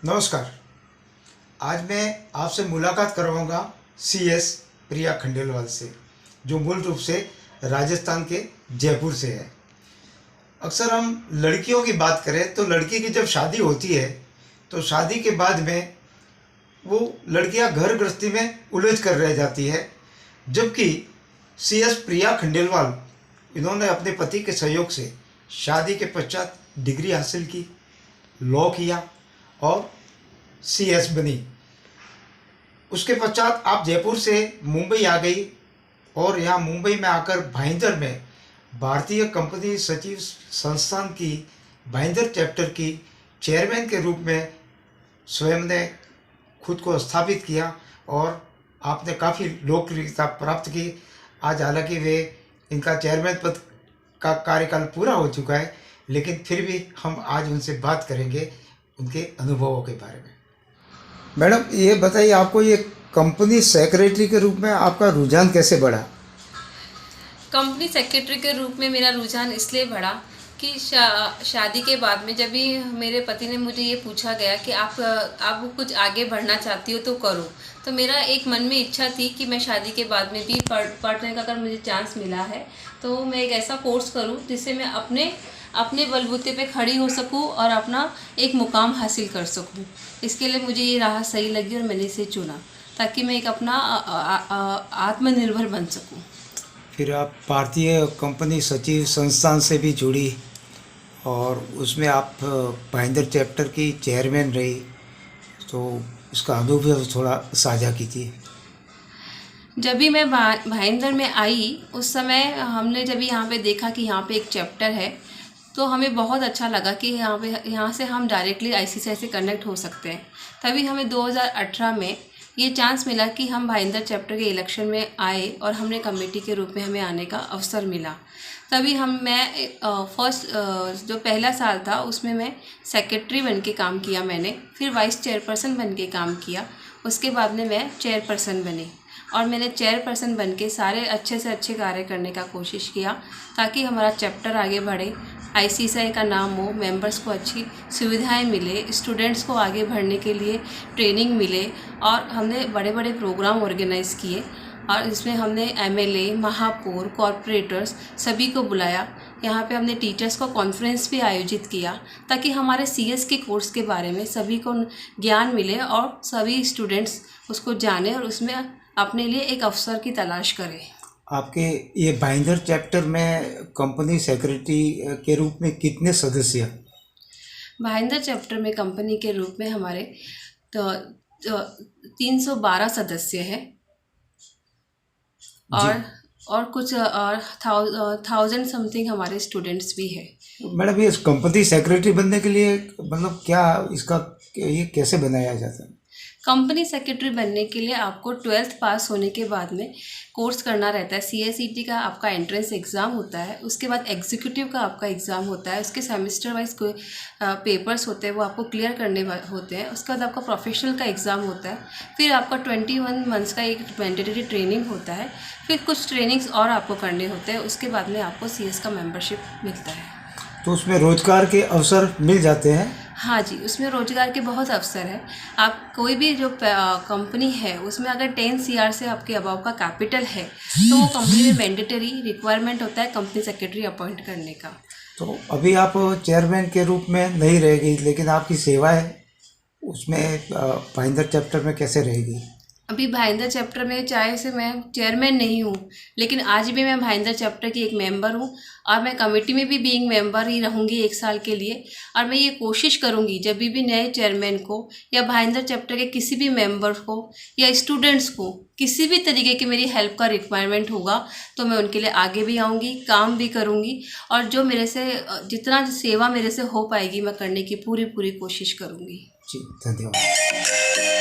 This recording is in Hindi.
नमस्कार। आज मैं आपसे मुलाकात करवाऊंगा CS प्रिया खंडेलवाल से, जो मूल रूप से राजस्थान के जयपुर से है। अक्सर हम लड़कियों की बात करें तो लड़की की जब शादी होती है तो शादी के बाद में वो लड़कियां घर गृहस्थी में उलझ कर रह जाती है, जबकि CS प्रिया खंडेलवाल इन्होंने अपने पति के सहयोग से शादी के पश्चात डिग्री हासिल की, लॉ किया और CS बनी। उसके पश्चात आप जयपुर से मुंबई आ गई और यहाँ मुंबई में आकर भाईंदर में भारतीय कंपनी सचिव संस्थान की भाईंदर चैप्टर की चेयरमैन के रूप में स्वयं ने खुद को स्थापित किया और आपने काफ़ी लोकप्रियता प्राप्त की। आज हालांकि वे इनका चेयरमैन पद का कार्यकाल पूरा हो चुका है, लेकिन फिर भी हम आज उनसे बात करेंगे उनके अनुभवों के बारे में। मैडम, ये बताइए, आपको ये कंपनी सेक्रेटरी के रूप में आपका रुझान कैसे बढ़ा? कंपनी सेक्रेटरी के रूप में मेरा रुझान इसलिए बढ़ा कि शादी के बाद में जब भी मेरे पति ने मुझे ये पूछा गया कि आप कुछ आगे बढ़ना चाहती हो तो करो, तो मेरा एक मन में इच्छा थी कि मैं शादी के बाद में भी पढ़ने का अगर मुझे चांस मिला है तो मैं एक ऐसा कोर्स करूं जिससे मैं अपने बलबूते पे खड़ी हो सकूं और अपना एक मुकाम हासिल कर सकूं। इसके लिए मुझे ये राह सही लगी और मैंने इसे चुना ताकि मैं एक अपना आत्मनिर्भर बन सकूं। फिर आप भारतीय कंपनी सचिव संस्थान से भी जुड़ी और उसमें आप भाईंदर चैप्टर की चेयरमैन रही, तो उसका अनुभव थोड़ा साझा कीजिए। जब भी मैं भाईंदर में आई उस समय हमने जब यहाँ पे देखा कि यहाँ पे एक चैप्टर है तो हमें बहुत अच्छा लगा कि यहाँ से हम डायरेक्टली ICSI से कनेक्ट हो सकते हैं। तभी हमें 2018 में ये चांस मिला कि हम भाईंदर चैप्टर के इलेक्शन में आए और हमने कमेटी के रूप में हमें आने का अवसर मिला। तभी मैं फर्स्ट जो पहला साल था उसमें मैं सेक्रेटरी बन के काम किया मैंने, फिर वाइस चेयरपर्सन बन के काम किया, उसके बाद में मैं चेयरपर्सन बनी और मैंने चेयरपर्सन बन के सारे अच्छे से अच्छे कार्य करने का कोशिश किया ताकि हमारा चैप्टर आगे बढ़े, ICSI का नाम हो, मेंबर्स को अच्छी सुविधाएं मिले, स्टूडेंट्स को आगे बढ़ने के लिए ट्रेनिंग मिले। और हमने बड़े बड़े प्रोग्राम ऑर्गेनाइज़ किए और इसमें हमने MLA, महापौर, कॉरपोरेटर्स सभी को बुलाया। यहाँ पे हमने टीचर्स को कॉन्फ्रेंस भी आयोजित किया ताकि हमारे CS के कोर्स के बारे में सभी को ज्ञान मिले और सभी स्टूडेंट्स उसको जाने और उसमें अपने लिए एक अवसर की तलाश करें। आपके ये भाईंदर चैप्टर में कंपनी सेक्रेटरी के रूप में कितने सदस्य? भाईंदर चैप्टर में कंपनी के रूप में हमारे तो 312 सदस्य हैं और कुछ और 1000 समथिंग हमारे स्टूडेंट्स भी हैं। मैडम, ये कंपनी सेक्रेटरी बनने के लिए मतलब क्या इसका ये कैसे बनाया जाता है? कंपनी सेक्रेटरी बनने के लिए आपको 12th पास होने के बाद में कोर्स करना रहता है। CSET का आपका एंट्रेंस एग्ज़ाम होता है, उसके बाद एग्जीक्यूटिव का आपका एग्ज़ाम होता है, उसके सेमेस्टर वाइज पेपर्स होते हैं वो आपको क्लियर करने होते हैं। उसके बाद आपका प्रोफेशनल का एग्ज़ाम होता है, फिर आपका 21 मंथ्स का एक मैंडेटरी ट्रेनिंग होता है, फिर कुछ ट्रेनिंग्स और आपको करने होते हैं। उसके बाद में आपको CS का मेम्बरशिप मिलता है। तो उसमें रोजगार के अवसर मिल जाते हैं? हाँ जी, उसमें रोजगार के बहुत अवसर है। आप कोई भी जो कंपनी है उसमें अगर 10 CR से आपके अबाव का कैपिटल है तो वो कंपनी में मैंडेटरी रिक्वायरमेंट होता है कंपनी सेक्रेटरी अपॉइंट करने का। तो अभी आप चेयरमैन के रूप में नहीं रहेगी, लेकिन आपकी सेवाएं उसमें भाईंदर चैप्टर में कैसे रहेगी? अभी भाईंदर चैप्टर में चाहे से मैं चेयरमैन नहीं हूँ, लेकिन आज भी मैं भाईंदर चैप्टर की एक मेंबर हूँ और मैं कमेटी में भी बीइंग मेंबर ही रहूँगी 1 साल के लिए। और मैं ये कोशिश करूँगी जब भी नए चेयरमैन को या भाईंदर चैप्टर के किसी भी मेंबर को या स्टूडेंट्स को किसी भी तरीके की मेरी हेल्प का रिक्वायरमेंट होगा तो मैं उनके लिए आगे भी आऊँगी, काम भी करूँगी और जो मेरे से जितना सेवा मेरे से हो पाएगी मैं करने की पूरी कोशिश करूँगी। जी, धन्यवाद।